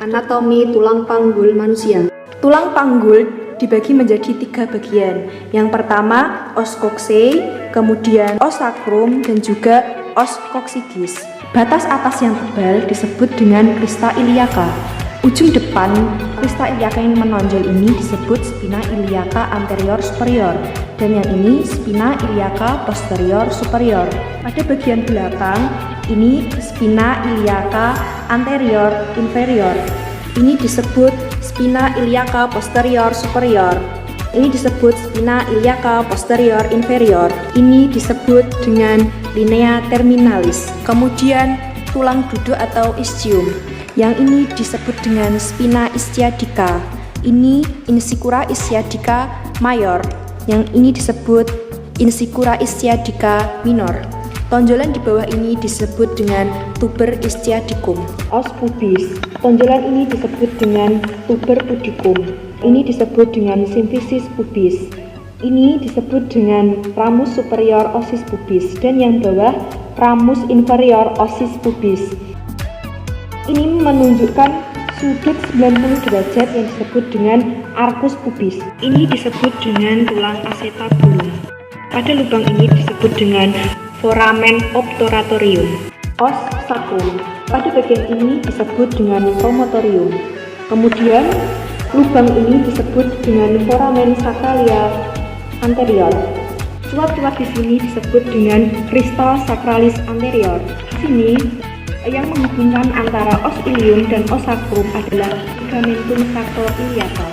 Anatomi tulang panggul manusia. Tulang panggul dibagi menjadi 3 bagian. Yang pertama os coxae, kemudian os sacrum, dan juga os coccygeus. Batas atas yang tebal disebut dengan crista iliaca. Ujung depan crista iliaca yang menonjol ini disebut spina iliaca anterior superior, dan yang ini spina iliaca posterior superior. Pada bagian belakang ini spina iliaca anterior inferior. Ini disebut spina iliaca posterior superior. Ini disebut spina iliaca posterior inferior. Ini disebut dengan linea terminalis. Kemudian tulang duduk atau ischium. Yang ini disebut dengan spina ischiadica. Ini insicura ischiadica mayor. Yang ini disebut insicura ischiadica minor. Tonjolan di bawah ini disebut dengan tuber ischiadicum. Os pubis. Tonjolan ini disebut dengan tuber pudicum. Ini disebut dengan symphysis pubis. Ini disebut dengan ramus superior osis pubis, dan yang bawah ramus inferior osis pubis. Ini menunjukkan sudut 90 derajat yang disebut dengan arcus pubis. Ini disebut dengan tulang acetabulum. Pada lubang ini disebut dengan foramen obturatorium. Os sacrum. Pada bagian ini disebut dengan promontorium. Kemudian lubang ini disebut dengan foramen sacralia anterior. Cuat-cuat di sini disebut dengan crista sacralis anterior. Di sini yang menghubungkan antara os ilium dan os sacrum adalah ligamentum sacroiliaca.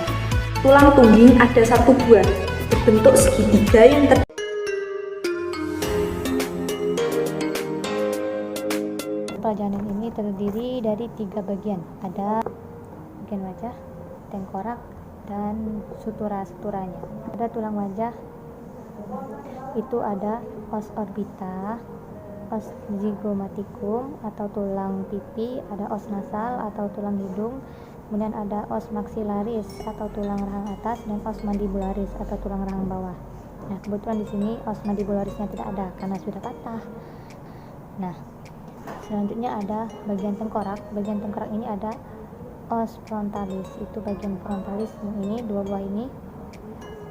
Tulang tungging ada 1 buah, berbentuk segitiga yang Janin ini terdiri dari 3 bagian. Ada bagian wajah, tengkorak, dan sutura-suturanya. Pada tulang wajah itu ada os orbita, os zygomaticum atau tulang pipi, ada os nasal atau tulang hidung, kemudian ada os maxillaris atau tulang rahang atas, dan os mandibularis atau tulang rahang bawah. Nah, kebetulan di sini os mandibularisnya tidak ada karena sudah patah. Nah, selanjutnya ada bagian tengkorak. Bagian tengkorak ini ada os frontalis, itu bagian frontalis. Ini 2 buah ini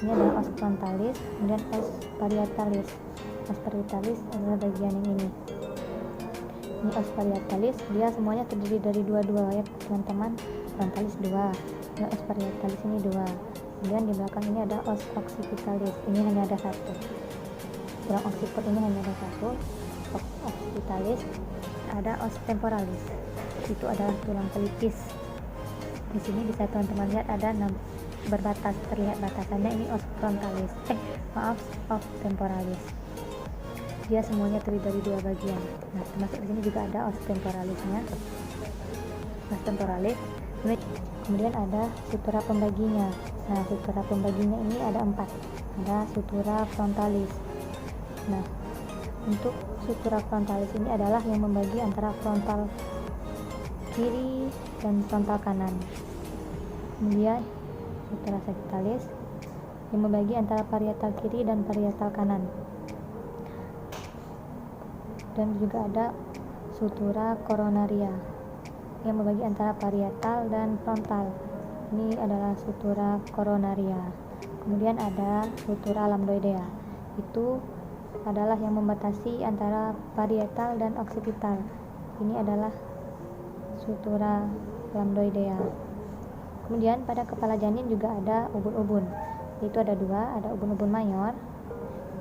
adalah os frontalis, kemudian os parietalis. Os parietalis adalah bagian yang ini os parietalis. Dia semuanya terdiri dari 2 ya teman-teman. Frontalis 2, dan os parietalis ini 2. Kemudian di belakang ini ada os occipitalis, ini hanya ada 1. Tulang occiput ini hanya ada 1. Occipitalis. Ada os temporalis, itu adalah tulang pelipis. Di sini bisa teman-teman lihat ada 6 berbatas, terlihat batasannya. Ini os frontalis, os temporalis. Dia semuanya terdiri dari 2 bagian. Nah, termasuk di sini juga ada os temporalisnya, os temporalis. Kemudian ada sutura pembaginya. Nah, sutura pembaginya ini ada 4. Ada sutura frontalis. Nah, untuk sutura frontalis ini adalah yang membagi antara frontal kiri dan frontal kanan. Kemudian sutura sagittalis yang membagi antara parietal kiri dan parietal kanan. Dan juga ada sutura coronaria yang membagi antara parietal dan frontal. Ini adalah sutura coronaria. Kemudian ada sutura lambdoidea. Itu adalah yang membatasi antara parietal dan occipital. Ini adalah sutura lambdoidea. Kemudian pada kepala janin juga ada ubun-ubun. Itu ada 2, ada ubun-ubun mayor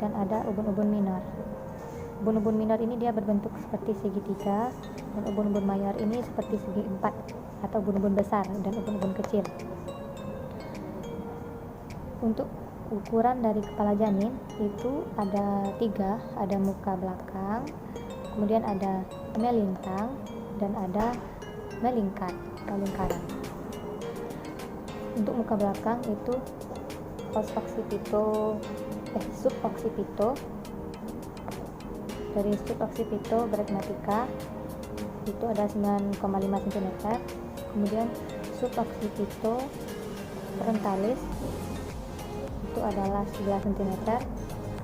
dan ada ubun-ubun minor. Ubun-ubun minor ini dia berbentuk seperti segitiga, dan ubun-ubun mayor ini seperti segi 4 atau ubun-ubun besar dan ubun-ubun kecil. Untuk ukuran dari kepala janin itu ada 3, ada muka belakang, kemudian ada melintang, dan ada melingkar atau lingkaran. Untuk muka belakang itu os occipito, suboccipito. Dari suboccipito bregmatica itu ada 9,5 cm. Kemudian suboccipito frontalis itu adalah 11 cm.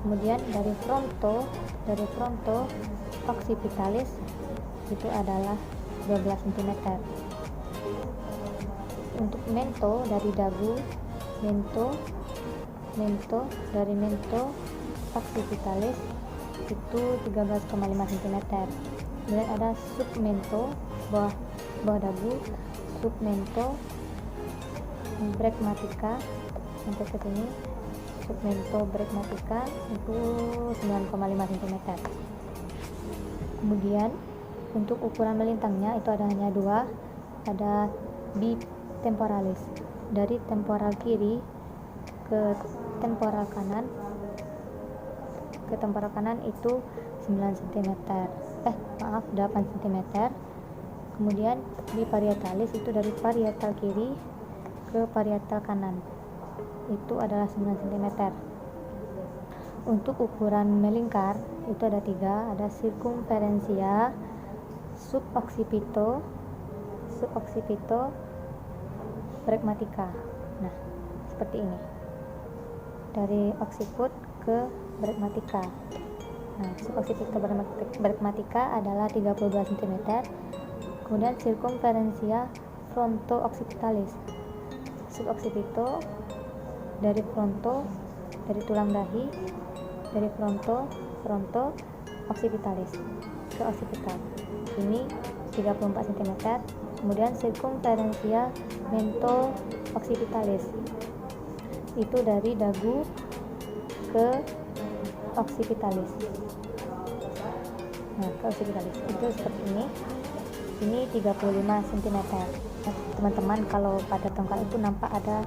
Kemudian dari fronto occipitalis itu adalah 12 cm. untuk mento dari dagu, mento dari mento occipitalis itu 13,5 cm. Kemudian ada submento bawah dagu, submento bregmatica sampai ke sini. Submento bregmatica itu 9,5 cm. Kemudian untuk ukuran melintangnya itu ada hanya dua, ada bitemporalis dari temporal kiri ke temporal kanan itu 9 cm. 8 cm. Kemudian biparietalis itu dari parietal kiri ke parietal kanan itu adalah 9 cm. Untuk ukuran melingkar itu ada tiga, ada circumferentia, suboccipito, bregmatica. Nah, seperti ini. Dari occiput ke bregmatica. Nah, suboccipito bregmatica adalah 32 cm. Kemudian circumferentia fronto-occipitalis. Suboccipito dari fronto, dari tulang dahi, dari fronto occipitalis ke occipital. Ini 34 cm. Kemudian circumferentia mento occipitalis itu dari dagu ke occipitalis. Nah, ke occipitalis itu seperti ini. Ini 35 cm. Teman-teman, kalau pada tongkat itu nampak ada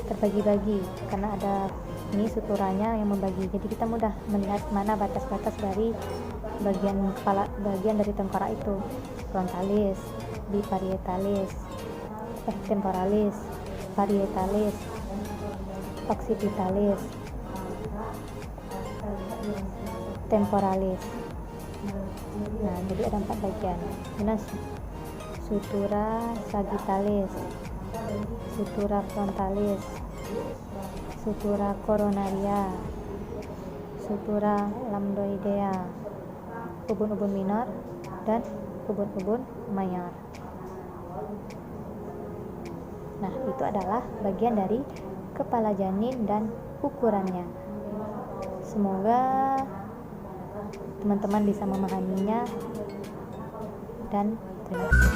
terbagi-bagi karena ada ini suturanya yang membagi. Jadi kita mudah melihat mana batas-batas dari bagian dari tengkorak itu. Frontalis, biparietalis, temporalis, parietalis, occipitalis, temporalis. Nah, jadi ada 4 bagian. Kemudian sutura sagittalis, sutura frontalis, sutura coronaria, sutura lambdoidea, ubun-ubun minor dan ubun-ubun mayor. Nah, itu adalah bagian dari kepala janin dan ukurannya. Semoga teman-teman bisa memahaminya dan terima kasih.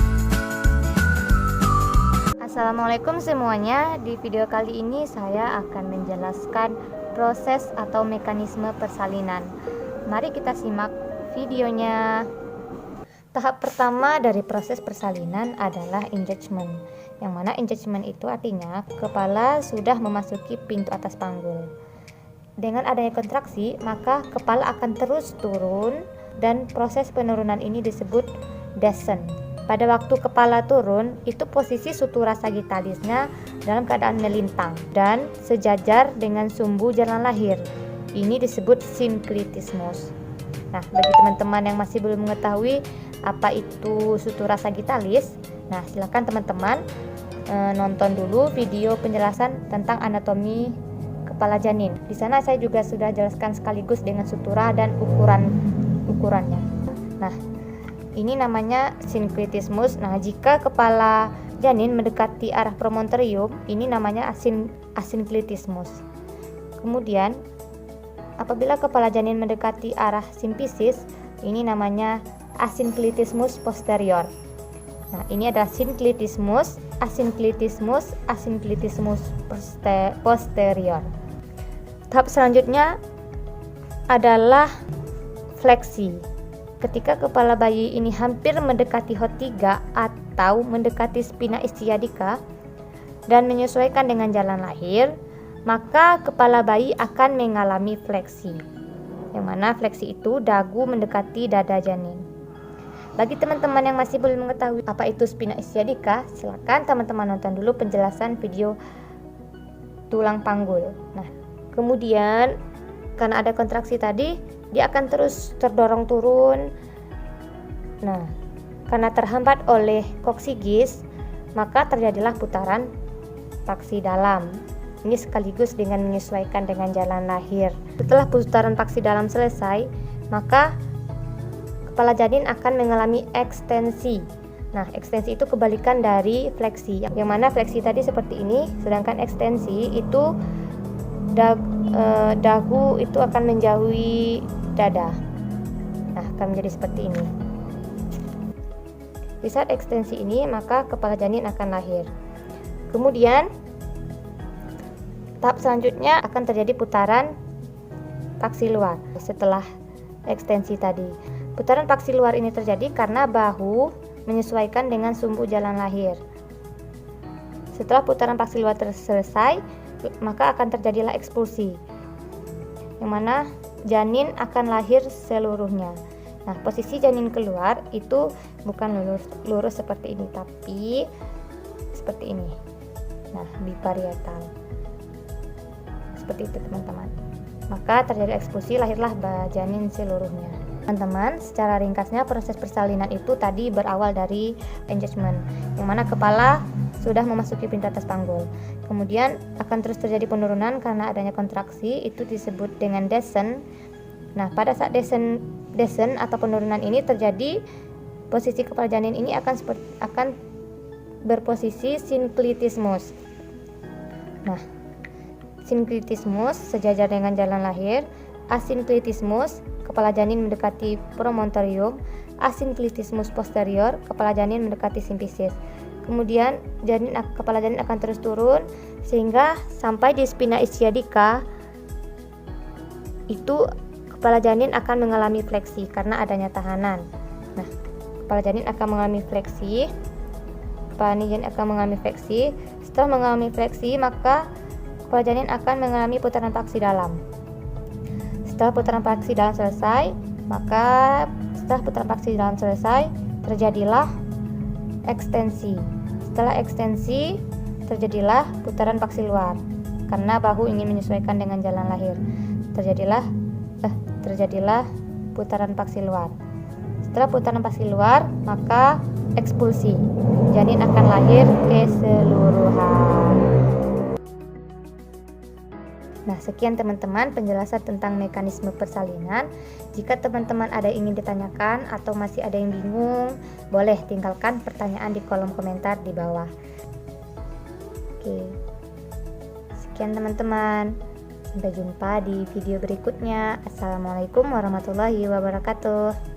Assalamualaikum semuanya. Di video kali ini saya akan menjelaskan proses atau mekanisme persalinan. Mari kita simak videonya. Tahap pertama dari proses persalinan adalah engagement, yang mana engagement itu artinya kepala sudah memasuki pintu atas panggul. Dengan adanya kontraksi, maka kepala akan terus turun dan proses penurunan ini disebut descent. Pada waktu kepala turun, itu posisi sutura sagittalisnya dalam keadaan melintang dan sejajar dengan sumbu jalan lahir. Ini disebut synclitismus. Nah, bagi teman-teman yang masih belum mengetahui apa itu sutura sagittalis, nah silakan teman-teman nonton dulu video penjelasan tentang anatomi kepala janin. Di sana saya juga sudah jelaskan sekaligus dengan sutura dan ukurannya. Nah, ini namanya synclitismus. Nah, jika kepala janin mendekati arah promontorium, ini namanya asynclitismus. Kemudian, apabila kepala janin mendekati arah simfisis, ini namanya asynclitismus posterior. Nah, ini adalah synclitismus, asynclitismus posterior. Tahap selanjutnya adalah fleksi. Ketika kepala bayi ini hampir mendekati HOT3 atau mendekati spina ischiadica dan menyesuaikan dengan jalan lahir, maka kepala bayi akan mengalami fleksi. Yang mana fleksi itu dagu mendekati dada janin. Bagi teman-teman yang masih belum mengetahui apa itu spina ischiadica, silakan teman-teman nonton dulu penjelasan video tulang panggul. Nah, kemudian karena ada kontraksi tadi, dia akan terus terdorong turun. Nah, karena terhambat oleh koksigis, maka terjadilah putaran paksi dalam. Ini sekaligus dengan menyesuaikan dengan jalan lahir. Setelah putaran paksi dalam selesai, maka kepala janin akan mengalami ekstensi. Nah, ekstensi itu kebalikan dari fleksi. Yang mana fleksi tadi seperti ini, sedangkan ekstensi itu dagu itu akan menjauhi dada. Nah, akan menjadi seperti ini. Di saat ekstensi ini, maka kepala janin akan lahir. Kemudian tahap selanjutnya akan terjadi putaran paksi luar setelah ekstensi tadi. Putaran paksi luar ini terjadi karena bahu menyesuaikan dengan sumbu jalan lahir. Setelah putaran paksi luar selesai, maka akan terjadilah ekspulsi, yang mana janin akan lahir seluruhnya. Nah, posisi janin keluar itu bukan lurus seperti ini, tapi seperti ini. Nah, biparietal. Seperti itu, teman-teman. Maka terjadi ekspulsi, lahirlah janin seluruhnya. Teman-teman, secara ringkasnya proses persalinan itu tadi berawal dari engagement, yang mana kepala sudah memasuki pintu atas panggul. Kemudian akan terus terjadi penurunan karena adanya kontraksi, itu disebut dengan descent. Nah, pada saat descent atau penurunan ini terjadi, posisi kepala janin ini akan berposisi sinklitismus. Nah, sinklitismus sejajar dengan jalan lahir. Asinklitismus, kepala janin mendekati promontorium. Asinklitismus posterior, kepala janin mendekati simfisis. Kemudian kepala janin akan terus turun sehingga sampai di spina ischiadica. Itu kepala janin akan mengalami fleksi karena adanya tahanan. Nah, kepala janin akan mengalami fleksi. Setelah mengalami fleksi, maka kepala janin akan mengalami putaran paksi dalam. Setelah putaran paksi dalam selesai, terjadilah ekstensi. Setelah ekstensi, terjadilah putaran paksi luar karena bahu ingin menyesuaikan dengan jalan lahir. Terjadilah putaran paksi luar. Setelah putaran paksi luar, maka ekspulsi. Janin akan lahir keseluruhan. Nah, sekian teman-teman penjelasan tentang mekanisme persalinan. Jika teman-teman ada yang ingin ditanyakan atau masih ada yang bingung, boleh tinggalkan pertanyaan di kolom komentar di bawah. Oke. Sekian teman-teman. Sampai jumpa di video berikutnya. Assalamualaikum warahmatullahi wabarakatuh.